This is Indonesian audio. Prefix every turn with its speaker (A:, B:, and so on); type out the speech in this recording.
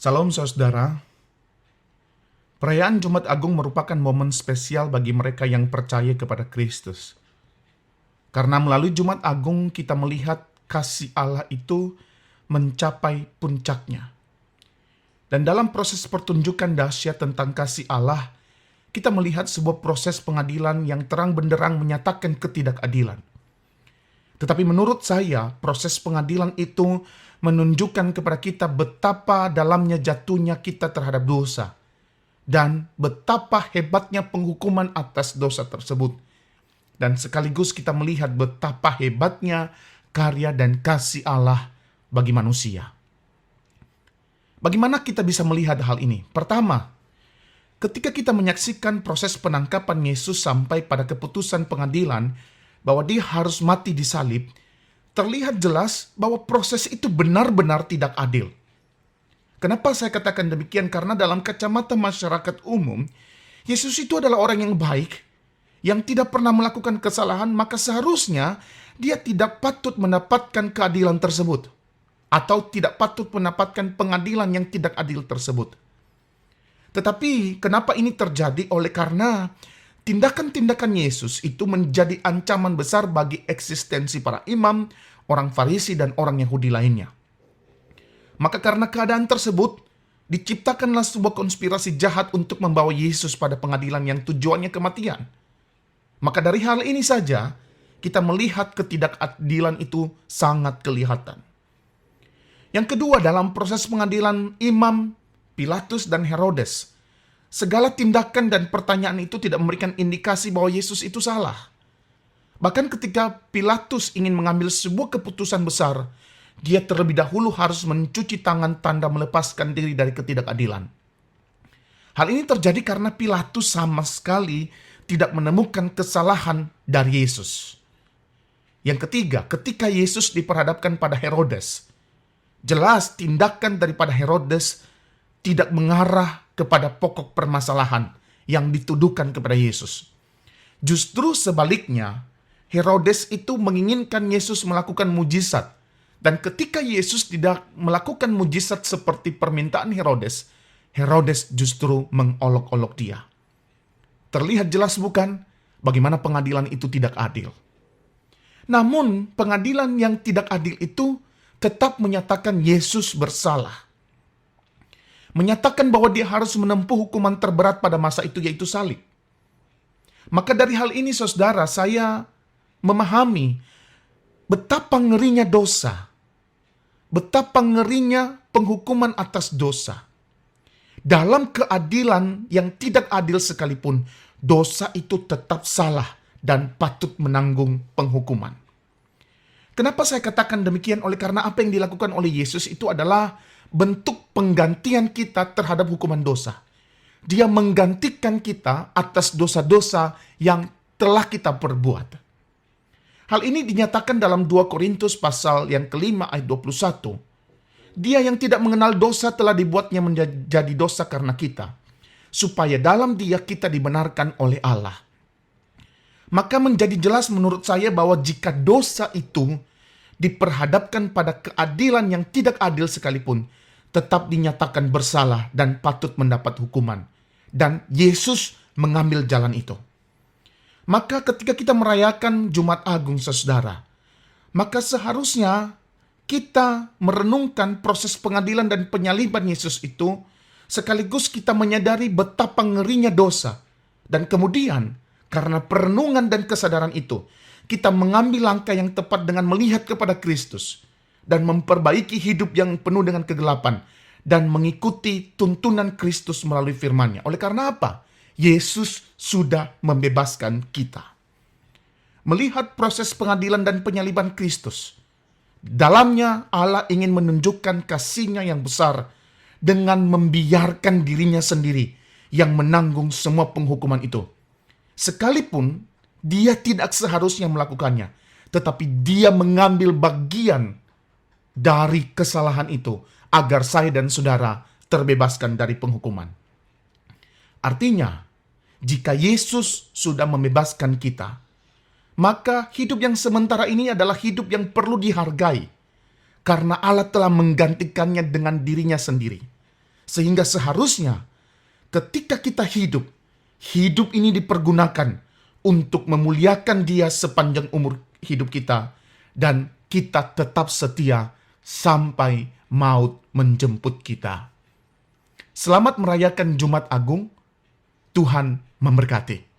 A: Salam saudara, perayaan Jumat Agung merupakan momen spesial bagi mereka yang percaya kepada Kristus. Karena melalui Jumat Agung kita melihat kasih Allah itu mencapai puncaknya. Dan dalam proses pertunjukan dahsyat tentang kasih Allah, kita melihat sebuah proses pengadilan yang terang benderang menyatakan ketidakadilan. Tetapi menurut saya, proses pengadilan itu menunjukkan kepada kita betapa dalamnya jatuhnya kita terhadap dosa. Dan betapa hebatnya penghukuman atas dosa tersebut. Dan sekaligus kita melihat betapa hebatnya karya dan kasih Allah bagi manusia. Bagaimana kita bisa melihat hal ini? Pertama, ketika kita menyaksikan proses penangkapan Yesus sampai pada keputusan pengadilan bahwa dia harus mati di salib, terlihat jelas bahwa proses itu benar-benar tidak adil. Kenapa saya katakan demikian? Karena dalam kacamata masyarakat umum, Yesus itu adalah orang yang baik, yang tidak pernah melakukan kesalahan, maka seharusnya dia tidak patut mendapatkan keadilan tersebut. Atau tidak patut mendapatkan pengadilan yang tidak adil tersebut. Tetapi kenapa ini terjadi? Oleh karena tindakan-tindakan Yesus itu menjadi ancaman besar bagi eksistensi para imam, orang Farisi, dan orang Yahudi lainnya. Maka karena keadaan tersebut, diciptakanlah sebuah konspirasi jahat untuk membawa Yesus pada pengadilan yang tujuannya kematian. Maka dari hal ini saja, kita melihat ketidakadilan itu sangat kelihatan. Yang kedua, dalam proses pengadilan imam, Pilatus, dan Herodes, segala tindakan dan pertanyaan itu tidak memberikan indikasi bahwa Yesus itu salah. Bahkan ketika Pilatus ingin mengambil sebuah keputusan besar, dia terlebih dahulu harus mencuci tangan tanda melepaskan diri dari ketidakadilan. Hal ini terjadi karena Pilatus sama sekali tidak menemukan kesalahan dari Yesus. Yang ketiga, ketika Yesus diperhadapkan pada Herodes, jelas tindakan daripada Herodes tidak mengarah kepada pokok permasalahan yang dituduhkan kepada Yesus. Justru sebaliknya, Herodes itu menginginkan Yesus melakukan mujizat. Dan ketika Yesus tidak melakukan mujizat seperti permintaan Herodes, Herodes justru mengolok-olok dia. Terlihat jelas bukan bagaimana pengadilan itu tidak adil. Namun pengadilan yang tidak adil itu tetap menyatakan Yesus bersalah. Menyatakan bahwa dia harus menempuh hukuman terberat pada masa itu, yaitu salib. Maka dari hal ini saudara, saya memahami betapa ngerinya dosa. Betapa ngerinya penghukuman atas dosa. Dalam keadilan yang tidak adil sekalipun, dosa itu tetap salah dan patut menanggung penghukuman. Kenapa saya katakan demikian? Oleh karena apa yang dilakukan oleh Yesus itu adalah bentuk penggantian kita terhadap hukuman dosa. Dia menggantikan kita atas dosa-dosa yang telah kita perbuat. Hal ini dinyatakan dalam 2 Korintus pasal yang kelima ayat 21. Dia yang tidak mengenal dosa telah dibuatnya menjadi dosa karena kita, supaya dalam dia kita dibenarkan oleh Allah. Maka menjadi jelas menurut saya bahwa jika dosa itu diperhadapkan pada keadilan yang tidak adil sekalipun, tetap dinyatakan bersalah dan patut mendapat hukuman. Dan Yesus mengambil jalan itu. Maka ketika kita merayakan Jumat Agung, saudara, maka seharusnya kita merenungkan proses pengadilan dan penyaliban Yesus itu, sekaligus kita menyadari betapa ngerinya dosa. Dan kemudian, karena perenungan dan kesadaran itu, kita mengambil langkah yang tepat dengan melihat kepada Kristus dan memperbaiki hidup yang penuh dengan kegelapan dan mengikuti tuntunan Kristus melalui firman-Nya. Oleh karena apa? Yesus sudah membebaskan kita. Melihat proses pengadilan dan penyaliban Kristus, dalamnya Allah ingin menunjukkan kasih-Nya yang besar dengan membiarkan dirinya sendiri yang menanggung semua penghukuman itu. Sekalipun dia tidak seharusnya melakukannya, tetapi dia mengambil bagian dari kesalahan itu agar saya dan saudara terbebaskan dari penghukuman. Artinya, jika Yesus sudah membebaskan kita, maka hidup yang sementara ini adalah hidup yang perlu dihargai, karena Allah telah menggantikannya dengan dirinya sendiri. Sehingga seharusnya ketika kita hidup, hidup ini dipergunakan untuk memuliakan Dia sepanjang umur hidup kita, dan kita tetap setia sampai maut menjemput kita. Selamat merayakan Jumat Agung. Tuhan memberkati.